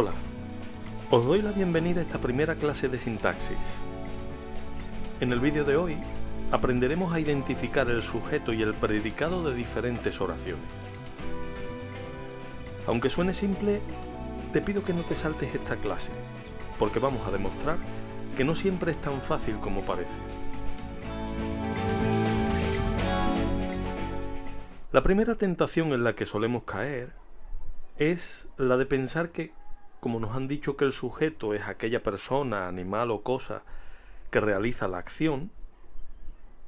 Hola, os doy la bienvenida a esta primera clase de sintaxis. En el vídeo de hoy aprenderemos a identificar el sujeto y el predicado de diferentes oraciones. Aunque suene simple, te pido que no te saltes esta clase, porque vamos a demostrar que no siempre es tan fácil como parece. La primera tentación en la que solemos caer es la de pensar que, como nos han dicho que el sujeto es aquella persona, animal o cosa que realiza la acción,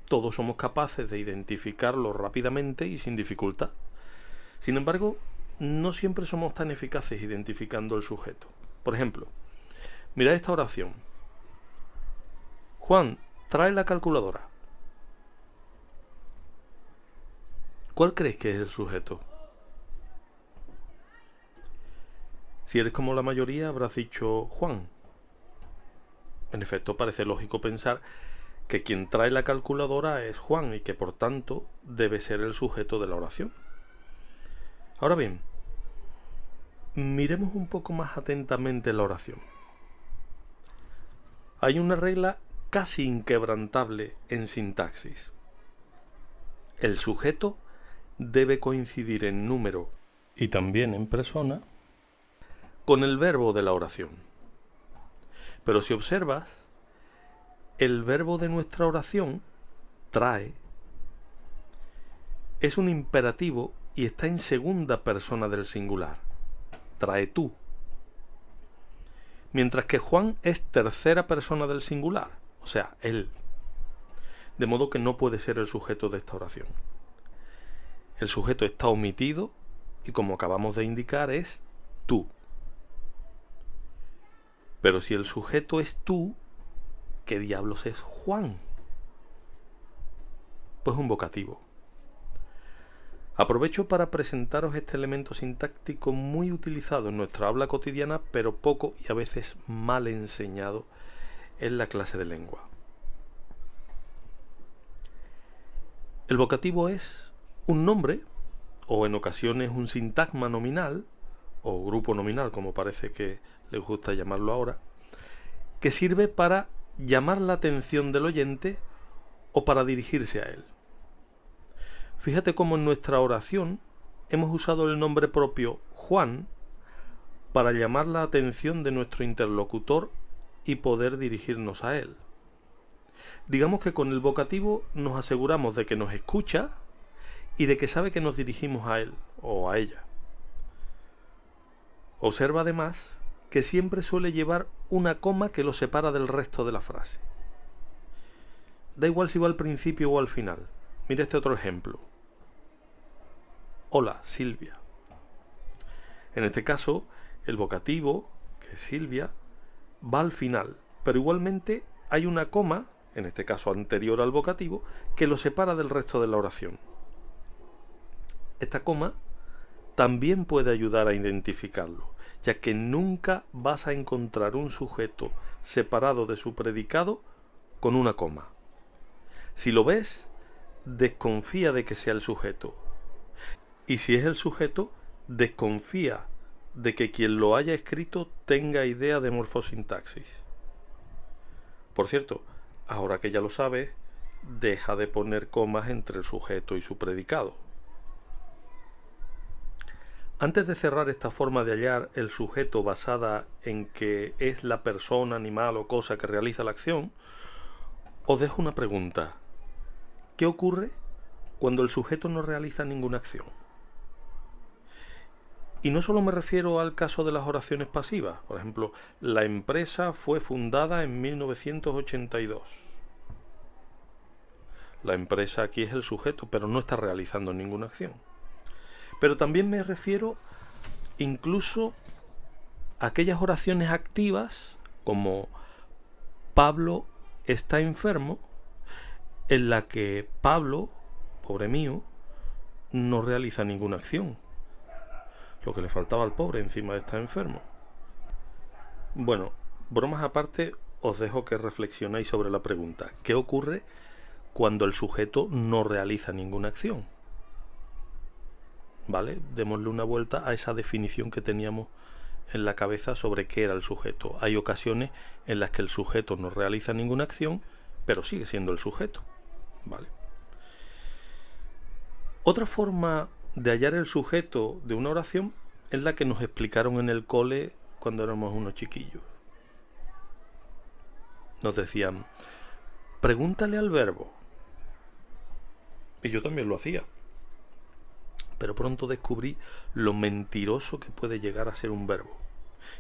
todos somos capaces de identificarlo rápidamente y sin dificultad. Sin embargo, no siempre somos tan eficaces identificando el sujeto. Por ejemplo, mirad esta oración. Juan, trae la calculadora. ¿Cuál crees que es el sujeto? Si eres como la mayoría, habrás dicho Juan. En efecto, parece lógico pensar que quien trae la calculadora es Juan y que por tanto debe ser el sujeto de la oración. Ahora bien, miremos un poco más atentamente la oración. Hay una regla casi inquebrantable en sintaxis. El sujeto debe coincidir en número y también en persona con el verbo de la oración. Pero si observas, el verbo de nuestra oración, trae, es un imperativo y está en segunda persona del singular. Trae tú. Mientras que Juan es tercera persona del singular, o sea, él. De modo que no puede ser el sujeto de esta oración. El sujeto está omitido y, como acabamos de indicar, es tú. Pero si el sujeto es tú, ¿qué diablos es Juan? Pues un vocativo. Aprovecho para presentaros este elemento sintáctico muy utilizado en nuestra habla cotidiana, pero poco y a veces mal enseñado en la clase de lengua. El vocativo es un nombre, o en ocasiones un sintagma nominal, o grupo nominal, como parece que les gusta llamarlo ahora, que sirve para llamar la atención del oyente o para dirigirse a él. Fíjate cómo en nuestra oración hemos usado el nombre propio Juan para llamar la atención de nuestro interlocutor y poder dirigirnos a él. Digamos que con el vocativo nos aseguramos de que nos escucha y de que sabe que nos dirigimos a él o a ella. Observa además que siempre suele llevar una coma que lo separa del resto de la frase. Da igual si va al principio o al final. Mira este otro ejemplo. Hola, Silvia. En este caso, el vocativo, que es Silvia, va al final, pero igualmente hay una coma, en este caso anterior al vocativo, que lo separa del resto de la oración. Esta coma también puede ayudar a identificarlo, ya que nunca vas a encontrar un sujeto separado de su predicado con una coma. Si lo ves, desconfía de que sea el sujeto. Y si es el sujeto, desconfía de que quien lo haya escrito tenga idea de morfosintaxis. Por cierto, ahora que ya lo sabes, deja de poner comas entre el sujeto y su predicado. Antes de cerrar esta forma de hallar el sujeto basada en que es la persona, animal o cosa que realiza la acción, os dejo una pregunta. ¿Qué ocurre cuando el sujeto no realiza ninguna acción? Y no solo me refiero al caso de las oraciones pasivas. Por ejemplo, la empresa fue fundada en 1982. La empresa aquí es el sujeto, pero no está realizando ninguna acción. Pero también me refiero incluso a aquellas oraciones activas, como Pablo está enfermo, en la que Pablo, pobre mío, no realiza ninguna acción. Lo que le faltaba al pobre encima de estar enfermo. Bueno, bromas aparte, os dejo que reflexionéis sobre la pregunta. ¿Qué ocurre cuando el sujeto no realiza ninguna acción? ¿Vale? Démosle una vuelta a esa definición que teníamos en la cabeza sobre qué era el sujeto. Hay ocasiones en las que el sujeto no realiza ninguna acción, pero sigue siendo el sujeto, ¿vale? Otra forma de hallar el sujeto de una oración es la que nos explicaron en el cole cuando éramos unos chiquillos. Nos decían, pregúntale al verbo. Y yo también lo hacía. Pero pronto descubrí lo mentiroso que puede llegar a ser un verbo.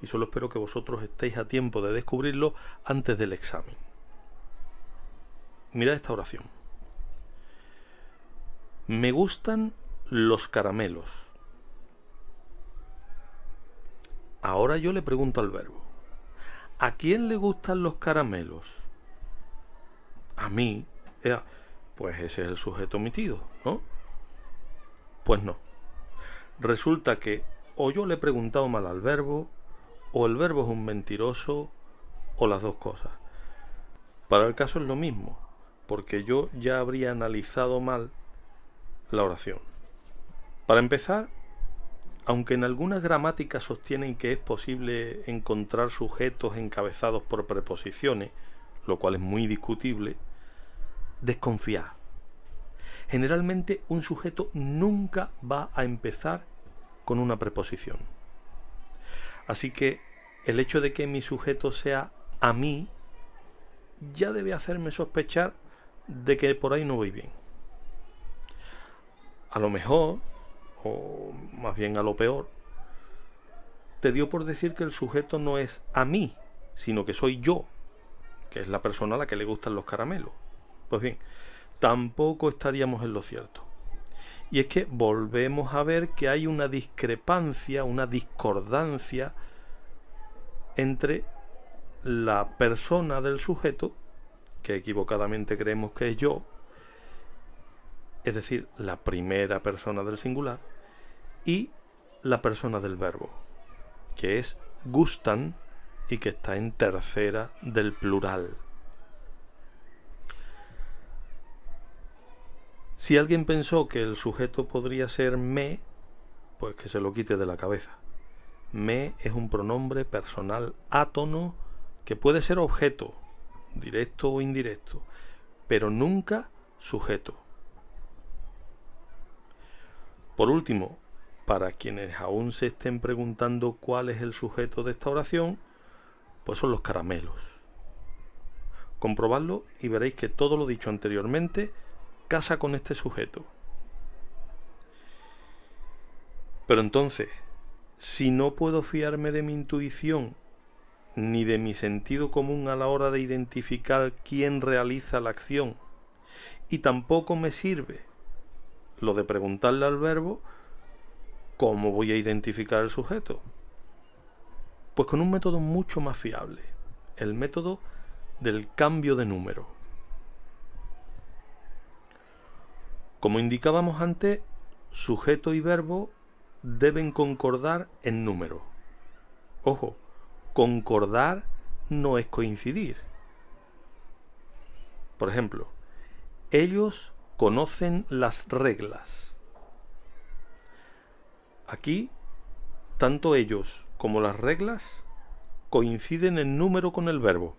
Y solo espero que vosotros estéis a tiempo de descubrirlo antes del examen. Mirad esta oración. Me gustan los caramelos. Ahora yo le pregunto al verbo. ¿A quién le gustan los caramelos? A mí. Pues ese es el sujeto omitido, ¿no? Pues no. Resulta que o yo le he preguntado mal al verbo, o el verbo es un mentiroso, o las dos cosas. Para el caso es lo mismo, porque yo ya habría analizado mal la oración. Para empezar, aunque en algunas gramáticas sostienen que es posible encontrar sujetos encabezados por preposiciones, lo cual es muy discutible, desconfiad. Generalmente un sujeto nunca va a empezar con una preposición. Así que el hecho de que mi sujeto sea a mí ya debe hacerme sospechar de que por ahí no voy bien. A lo mejor, o más bien a lo peor, te dio por decir que el sujeto no es a mí, sino que soy yo, que es la persona a la que le gustan los caramelos. Pues bien, tampoco estaríamos en lo cierto. Y es que volvemos a ver que hay una discrepancia, una discordancia entre la persona del sujeto, que equivocadamente creemos que es yo, es decir, la primera persona del singular, y la persona del verbo, que es gustan y que está en tercera del plural. Si alguien pensó que el sujeto podría ser me, pues que se lo quite de la cabeza. Me es un pronombre personal átono que puede ser objeto, directo o indirecto, pero nunca sujeto. Por último, para quienes aún se estén preguntando cuál es el sujeto de esta oración, pues son los caramelos. Comprobadlo y veréis que todo lo dicho anteriormente casa con este sujeto. Pero entonces, si no puedo fiarme de mi intuición ni de mi sentido común a la hora de identificar quién realiza la acción, y tampoco me sirve lo de preguntarle al verbo, ¿cómo voy a identificar el sujeto? Pues con un método mucho más fiable, el método del cambio de número. Como indicábamos antes, sujeto y verbo deben concordar en número. Ojo, concordar no es coincidir. Por ejemplo, ellos conocen las reglas. Aquí, tanto ellos como las reglas coinciden en número con el verbo,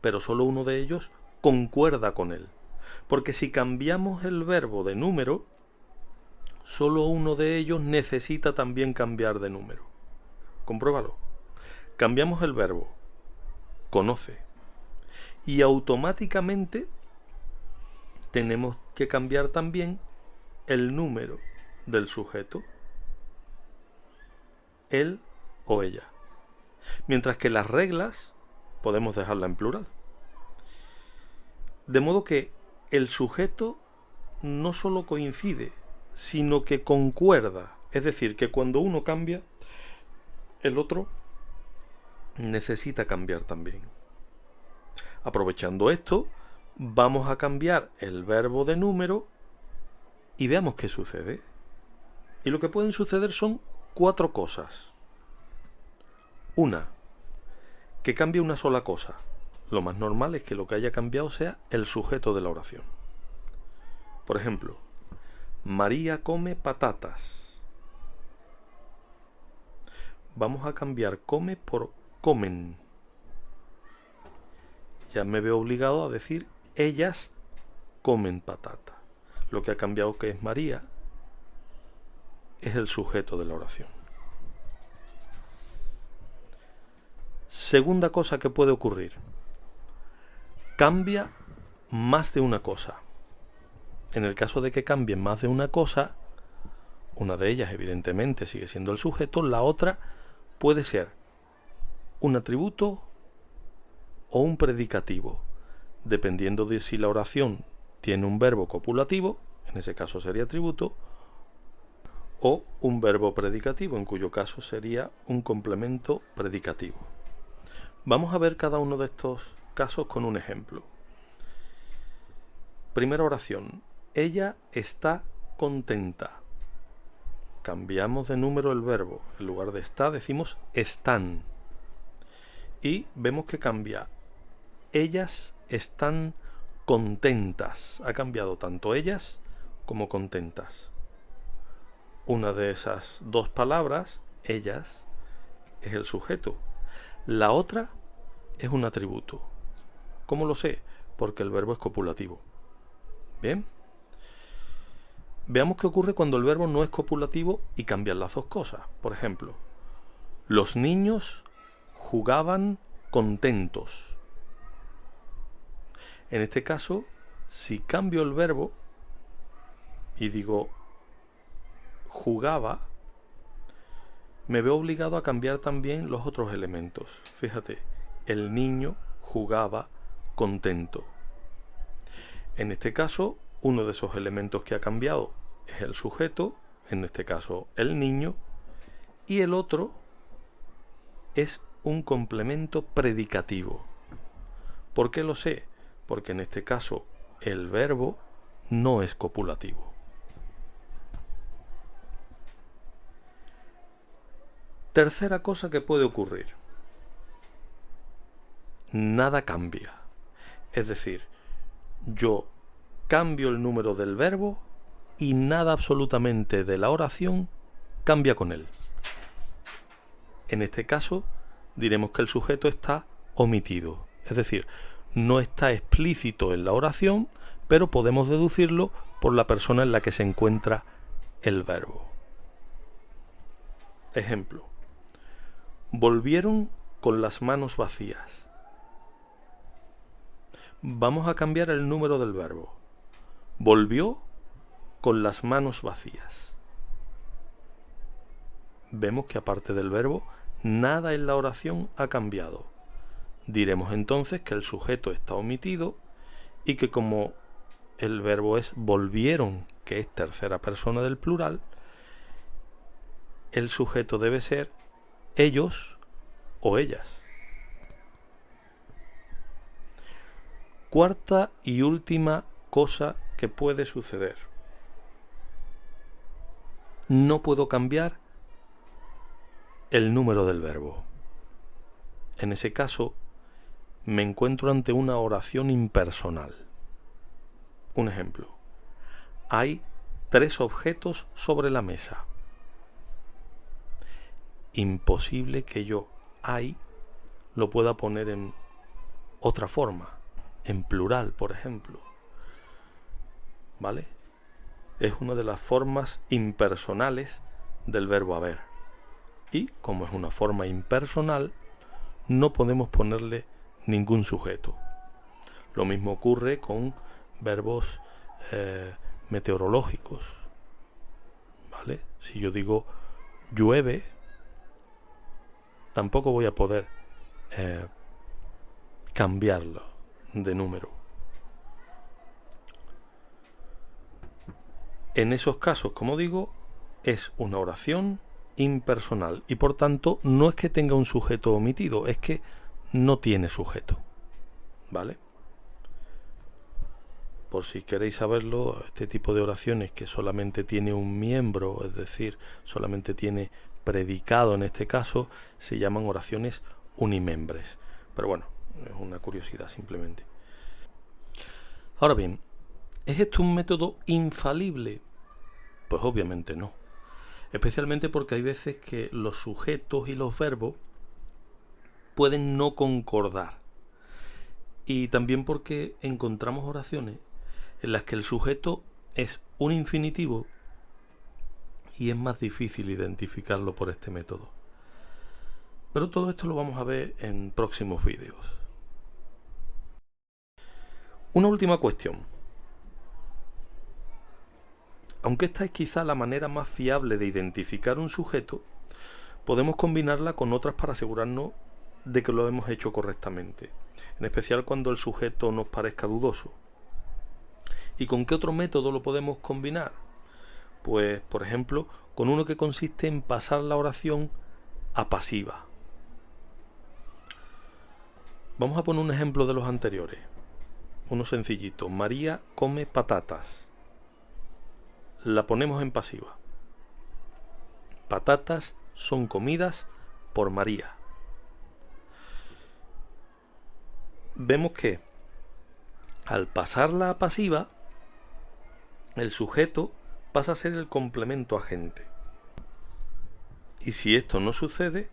pero solo uno de ellos concuerda con él. Porque si cambiamos el verbo de número, solo uno de ellos necesita también cambiar de número. Compruébalo. Cambiamos el verbo conoce y automáticamente tenemos que cambiar también el número del sujeto, él o ella. Mientras que las reglas podemos dejarla en plural. De modo que el sujeto no solo coincide, sino que concuerda. Es decir, que cuando uno cambia, el otro necesita cambiar también. Aprovechando esto, vamos a cambiar el verbo de número y veamos qué sucede. Y lo que pueden suceder son 4 cosas. Una, que cambie una sola cosa. Lo más normal es que lo que haya cambiado sea el sujeto de la oración. Por ejemplo, María come patatas. vamos a cambiar come por comen. Ya me veo obligado a decir ellas comen patata. Lo que ha cambiado, que es María, es el sujeto de la oración. Segunda cosa que puede ocurrir. Cambia más de una cosa. En el caso de que cambien más de una cosa, una de ellas evidentemente sigue siendo el sujeto, la otra puede ser un atributo o un predicativo, dependiendo de si la oración tiene un verbo copulativo, en ese caso sería atributo, o un verbo predicativo, en cuyo caso sería un complemento predicativo. Vamos a ver cada uno de estos casos con un ejemplo. Primera oración. Ella está contenta. Cambiamos de número el verbo. En lugar de está decimos están. Y vemos que cambia. Ellas están contentas. Ha cambiado tanto ellas como contentas. Una de esas dos palabras, ellas, es el sujeto. La otra es un atributo. ¿Cómo lo sé? Porque el verbo es copulativo. ¿Bien? Veamos qué ocurre cuando el verbo no es copulativo y cambian las dos cosas. Por ejemplo, los niños jugaban contentos. En este caso, si cambio el verbo y digo jugaba, me veo obligado a cambiar también los otros elementos. Fíjate, el niño jugaba contento. En este caso, uno de esos elementos que ha cambiado es el sujeto, en este caso el niño, y el otro es un complemento predicativo. ¿Por qué lo sé? Porque en este caso el verbo no es copulativo. Tercera cosa que puede ocurrir. Nada cambia. Es decir, yo cambio el número del verbo y nada absolutamente de la oración cambia con él. En este caso, diremos que el sujeto está omitido. Es decir, no está explícito en la oración, pero podemos deducirlo por la persona en la que se encuentra el verbo. Ejemplo. Volvieron con las manos vacías. Vamos a cambiar el número del verbo. Volvió con las manos vacías. Vemos que aparte del verbo, nada en la oración ha cambiado. Diremos entonces que el sujeto está omitido y que como el verbo es volvieron, que es tercera persona del plural, el sujeto debe ser ellos o ellas. Cuarta y última cosa que puede suceder. No puedo cambiar el número del verbo. En ese caso, me encuentro ante una oración impersonal. Un ejemplo. Hay 3 objetos sobre la mesa. Imposible que yo hay lo pueda poner en otra forma, en plural, por ejemplo. ¿Vale? Es una de las formas impersonales del verbo haber. Y como es una forma impersonal, no podemos ponerle ningún sujeto. Lo mismo ocurre con verbos meteorológicos. ¿Vale? Si yo digo llueve, tampoco voy a poder cambiarlo de número. En esos casos, como digo, es una oración impersonal y por tanto no es que tenga un sujeto omitido, es que no tiene sujeto. ¿Vale? Por si queréis saberlo, este tipo de oraciones que solamente tiene un miembro, es decir, solamente tiene predicado en este caso, se llaman oraciones unimembres. Pero bueno, es una curiosidad simplemente. Ahora bien, ¿es esto un método infalible? Pues obviamente no. especialmente porque hay veces que los sujetos y los verbos pueden no concordar, y también porque encontramos oraciones en las que el sujeto es un infinitivo y es más difícil identificarlo por este método. Pero todo esto lo vamos a ver en próximos vídeos. Una última cuestión. Aunque esta es quizá la manera más fiable de identificar un sujeto, podemos combinarla con otras para asegurarnos de que lo hemos hecho correctamente, en especial cuando el sujeto nos parezca dudoso. ¿Y con qué otro método lo podemos combinar? Pues, por ejemplo, con uno que consiste en pasar la oración a pasiva. Vamos a poner un ejemplo de los anteriores. Uno sencillito. María come patatas. La ponemos en pasiva. Patatas son comidas por María. Vemos que al pasarla a pasiva, el sujeto pasa a ser el complemento agente. Y si esto no sucede,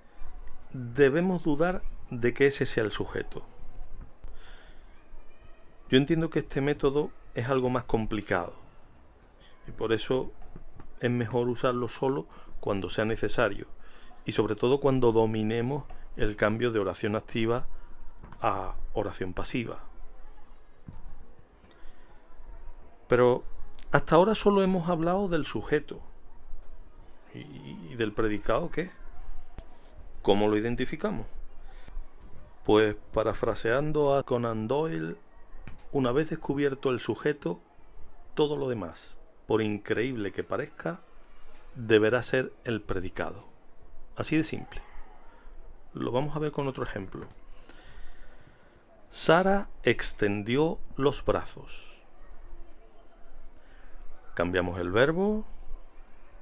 debemos dudar de que ese sea el sujeto. Yo entiendo que este método es algo más complicado y por eso es mejor usarlo solo cuando sea necesario y sobre todo cuando dominemos el cambio de oración activa a oración pasiva. Pero hasta ahora solo hemos hablado del sujeto. ¿Y del predicado qué? ¿Cómo lo identificamos? Pues parafraseando a Conan Doyle, una vez descubierto el sujeto, todo lo demás, por increíble que parezca, deberá ser el predicado. Así de simple. Lo vamos a ver con otro ejemplo. Sara extendió los brazos. Cambiamos el verbo,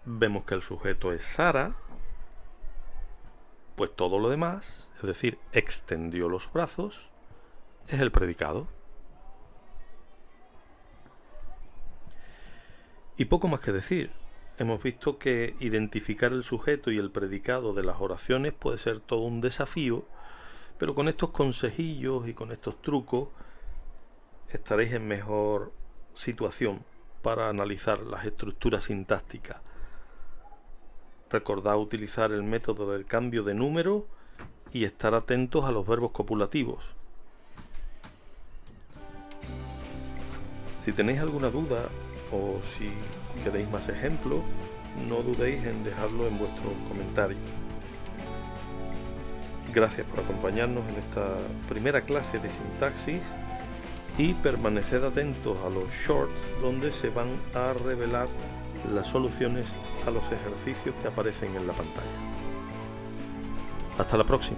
vemos que el sujeto es Sara, pues todo lo demás, es decir, extendió los brazos, es el predicado. Y poco más que decir. Hemos visto que identificar el sujeto y el predicado de las oraciones puede ser todo un desafío, pero con estos consejillos y con estos trucos estaréis en mejor situación para analizar las estructuras sintácticas. Recordad utilizar el método del cambio de número y estar atentos a los verbos copulativos. Si tenéis alguna duda o si queréis más ejemplos, no dudéis en dejarlo en vuestros comentarios. Gracias por acompañarnos en esta primera clase de sintaxis y permaneced atentos a los shorts donde se van a revelar las soluciones a los ejercicios que aparecen en la pantalla. Hasta la próxima.